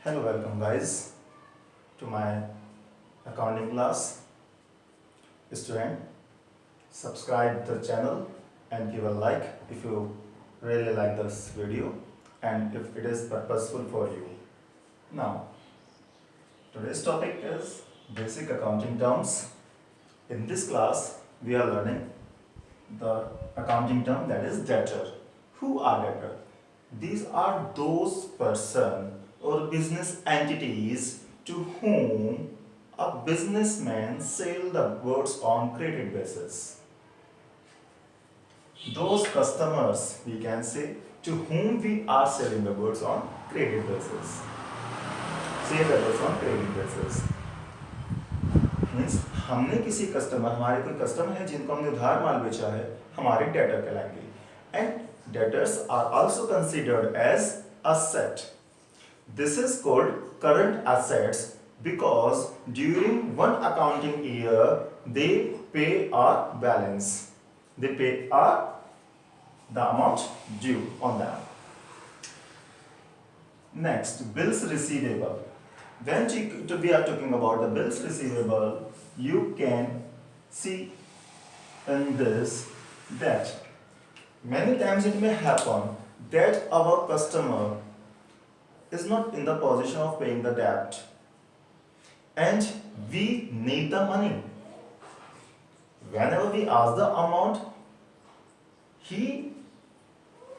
Hello, welcome guys to my accounting class. Student, subscribe the channel and give a like if you really like this video and if it is purposeful for you. Now, today's topic is basic accounting terms. In this class, we are learning the accounting term that is debtor. Who are debtor? These are those person or business entities to whom a businessman sell the goods on credit basis. Those customers, we can say, to whom we are selling the goods on credit basis. Sell the goods on credit basis. Means हमने किसी customer, हमारे कोई customer है जिनको हमने उधार माल बेचा है, हमारे डेटर कहलाएंगे. And debtors are also considered as asset. This is called current assets because during one accounting year they pay our balance. They pay the amount due on them. Next, bills receivable. When we are talking about the bills receivable, you can see in this that many times it may happen that our customer is not in the position of paying the debt and we need the money. Whenever we ask the amount, he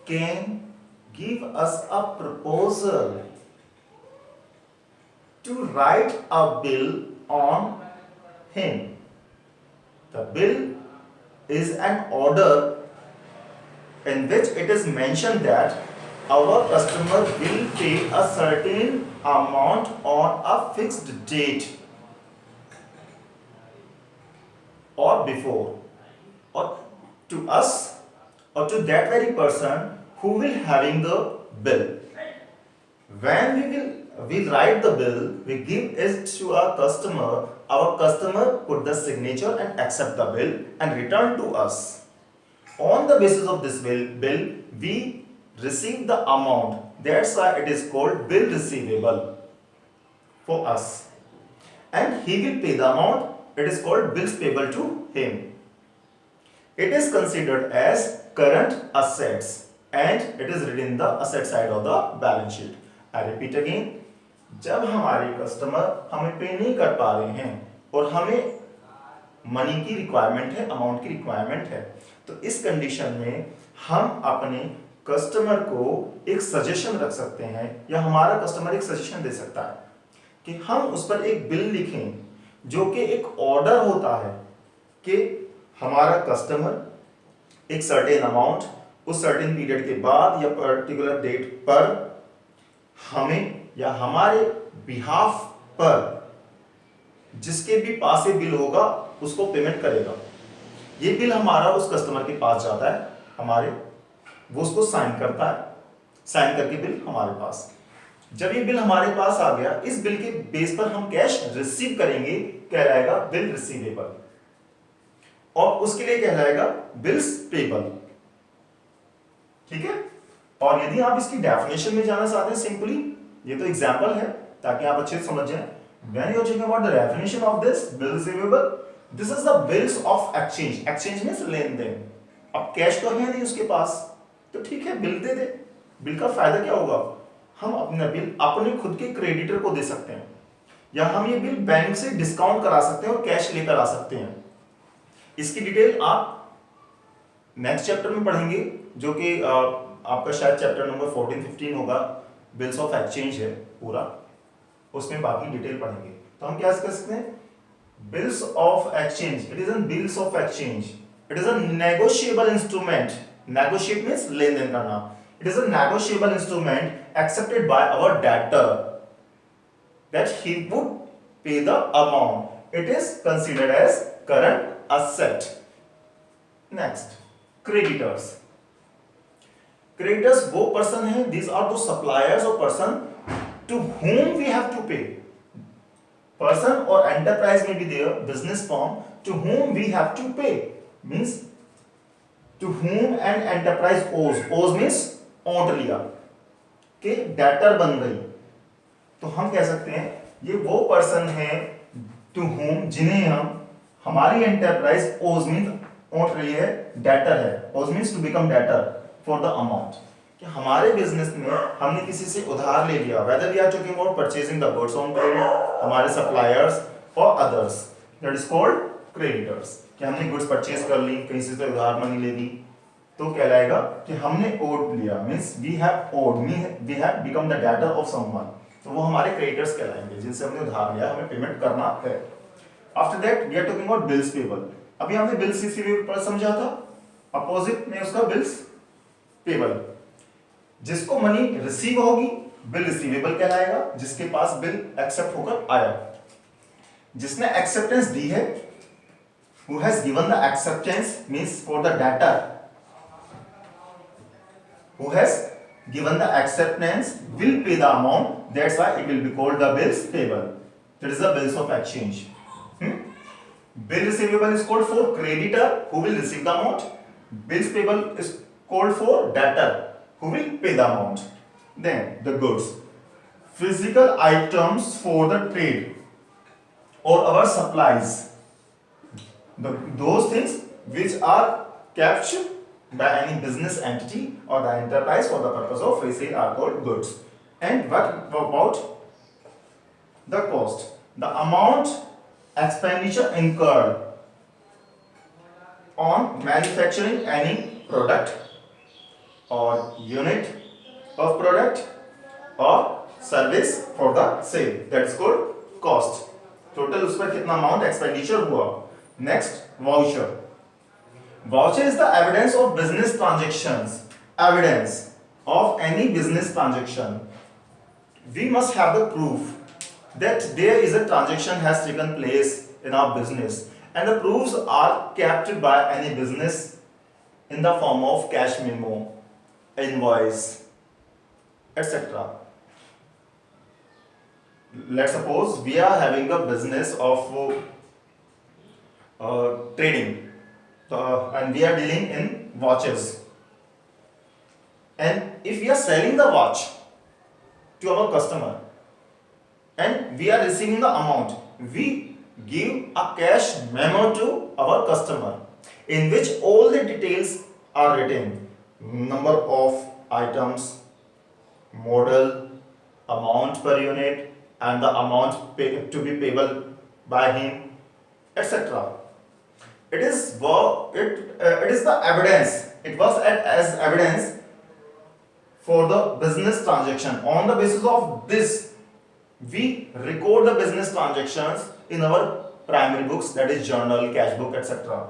can give us a proposal to write a bill on him. The bill is an order in which it is mentioned that our customer will pay a certain amount on a fixed date or before, or to us or to that very person who will having the bill. When we write the bill, we give it to our customer put the signature and accept the bill and return to us. On the basis of this bill we receive the amount. That's why it is called bill receivable for us. And he will pay the amount. It is called bills payable to him. It is considered as current assets and it is written in the asset side of the balance sheet. I repeat again. जब हमारे customer हमें पे नहीं कर पा रहे हैं और हमें मनी की रिक्वायरमेंट है, अमाउंट की रिक्वायरमेंट है, तो इस कंडीशन में हम अपने कस्टमर को एक सजेशन रख सकते हैं या हमारा कस्टमर एक सजेशन दे सकता है कि हम उस पर एक बिल लिखें जो कि एक ऑर्डर होता है कि हमारा कस्टमर एक सर्टेन अमाउंट उस सर्टेन पीरियड के बाद या पर्टिकुलर डेट पर हमें या हमारे बिहाफ पर जिसके भी पास ये बिल होगा उसको पेमेंट करेगा. ये बिल हमारा उस कस्टमर के पास जाता है, हमारे वो उसको साइन करता है, साइन करके बिल हमारे पास. जब ये बिल हमारे पास आ गया, इस बिल के बेस पर हम कैश रिसीव करेंगे, कहलाएगा बिल रिसीवेबल और उसके लिए कहलाएगा बिल्स पेबल. ठीक है. और यदि आप इसकी डेफिनेशन में जाना चाहते हैं, सिंपली ये तो एग्जांपल है ताकि आप अच्छे से समझ जाएं. When you are talking about the definition of this bill receivable, this is the bills of exchange. Exchange means लेन देन. अब कैश तो है नहीं उसके पास, तो ठीक है बिल दे दे. बिल का फायदा क्या होगा? हम अपना बिल अपने खुद के क्रेडिटर को दे सकते हैं या हम ये बिल बैंक से डिस्काउंट करा सकते हैं और कैश लेकर आ सकते हैं. इसकी डिटेल आप नेक्स्ट चैप्टर में पढ़ेंगे जो कि आपका शायद चैप्टर नंबर 14-15 होगा. बिल्स ऑफ एक्सचेंज है पूरा, उसमें बाकी डिटेल पढ़ेंगे. तो हम क्या कर सकते हैं? Bills of exchange. It is an bills of exchange. It is a negotiable instrument. Negotiate means लेन देन करना. It is a negotiable instrument accepted by our debtor that he would pay the amount. It is considered as current asset. Next, creditors. Creditors वो person है, these are those suppliers or person to whom we have to pay. Person or enterprise may be there, business firm to whom we have to pay. Means to whom an enterprise owes. Owes means ओट लिया कि debtor बन गई, तो हम कह सकते हैं ये वो पर्सन है टू होम, जिन्हें हम हमारी एंटरप्राइज ओज मीन ओट रही है, डेटर है, owes means to become debtor for the amount, कि हमारे बिजनेस में हमने किसी से उधार ले लिया, whether we are talking about purchasing the goods on credit, हमारे सप्लायर्स और others, that is called creditors, कि हमने गुड्स परचेज कर ली, कहीं से तो उधार मनी ले ली, तो कहलाएगा कि हमने ओड लिया, means we have owed, we have become the debtor of someone, तो वो हमारे क्रेडिटर्स कहलाएंगे, जिनसे हमने उधार लिया, हमें पेमेंट करना है। After that we are talking about bills payable. अभी हमने बिल्स रिसीवेबल पर समझा था, अपोजिट में उसका बिल्स पेबल, जिसको मनी रिसीव होगी बिल रिसीवेबल कहलाएगा, जिसके पास बिल एक्सेप्ट होकर आया, जिसने एक्सेप्टेंस दी है, who has given the acceptance means for the debtor, who has given the acceptance will pay the amount, that's why it will be called the bills payable, that is the bills of exchange. Bill receivable is called for creditor who will receive the amount, bills payable is called for debtor who will pay the amount. Then the goods, physical items for the trade or our supplies, those things which are kept by any business entity or the enterprise for the purpose of resale are called goods. And what about the cost? The amount expenditure incurred on manufacturing any product or unit of product or service for the sale, that is called cost. Total उस पर कितना amount expenditure हुआ. Next, voucher. Voucher is the evidence of business transactions. Evidence of any business transaction. We must have the proof that there is a transaction has taken place in our business, and the proofs are kept by any business in the form of cash memo, invoice, etc. Let's suppose we are having a business of trading, and we are dealing in watches, and if we are selling the watch to our customer and we are receiving the amount, we give a cash memo to our customer in which all the details are written, number of items, model, amount per unit, and the amount to be payable by him, etc. It is the evidence. It was as evidence for the business transaction. On the basis of this, we record the business transactions in our primary books, that is journal, cash book, etc.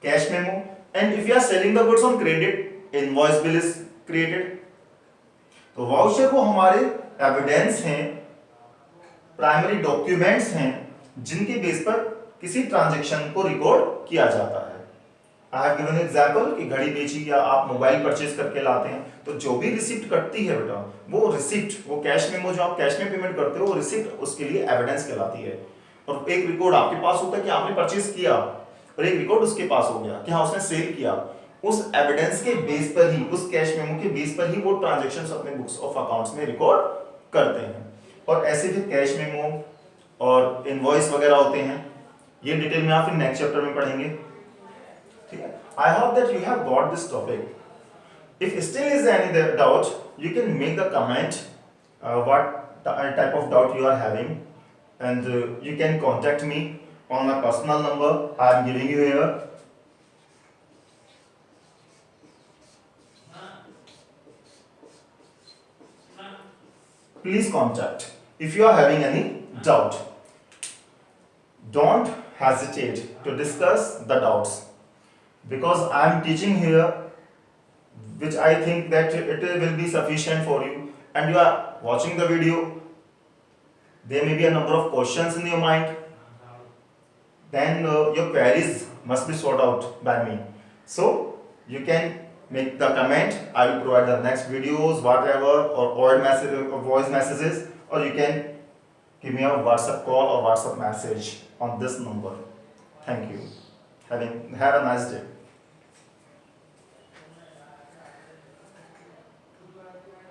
Cash memo. And if you are selling the goods on credit, invoice bill is created. तो voucher को हमारे evidence हैं, primary documents हैं, जिनके base पर किसी transaction को record किया जाता है. आई हैव गिवन एग्जांपल कि घड़ी बेची या आप मोबाइल परचेज करके लाते हैं, तो जो भी रिसिप्ट कटती है बेटा, वो रिसिप्ट, वो कैश मेमो जो आप कैश में पेमेंट करते हो, वो रिसिप्ट उसके लिए एविडेंस कहलाती है. और एक रिकॉर्ड आपके पास होता है कि आपने परचेज किया, और एक रिकॉर्ड उसके पास हो गया कि हाँ उसने सेल किया. उस एविडेंस के बेस पर ही, उस कैश मेमो के बेस पर ही वो ट्रांजैक्शंस अपने बुक्स ऑफ अकाउंट्स में रिकॉर्ड करते हैं. और ऐसे फिर कैश मेमो और इनवॉइस वगैरह होते हैं. ये डिटेल में आप फिर नेक्स्ट चैप्टर में पढ़ेंगे. ठीक है. I hope that you have got this topic. If still is any doubt, you can make the comment what type of doubt you are having, and you can contact me on my personal number I am giving you here. Please contact if you are having any doubt. Don't hesitate to discuss the doubts, because I am teaching here which I think that it will be sufficient for you, and you are watching the video. There may be a number of questions in your mind, then your queries must be sorted out by me. So you can make the comment. I will provide the next videos, whatever, or audio message or voice messages, or you can give me a WhatsApp call or WhatsApp message on this number. Thank you. Have a nice day.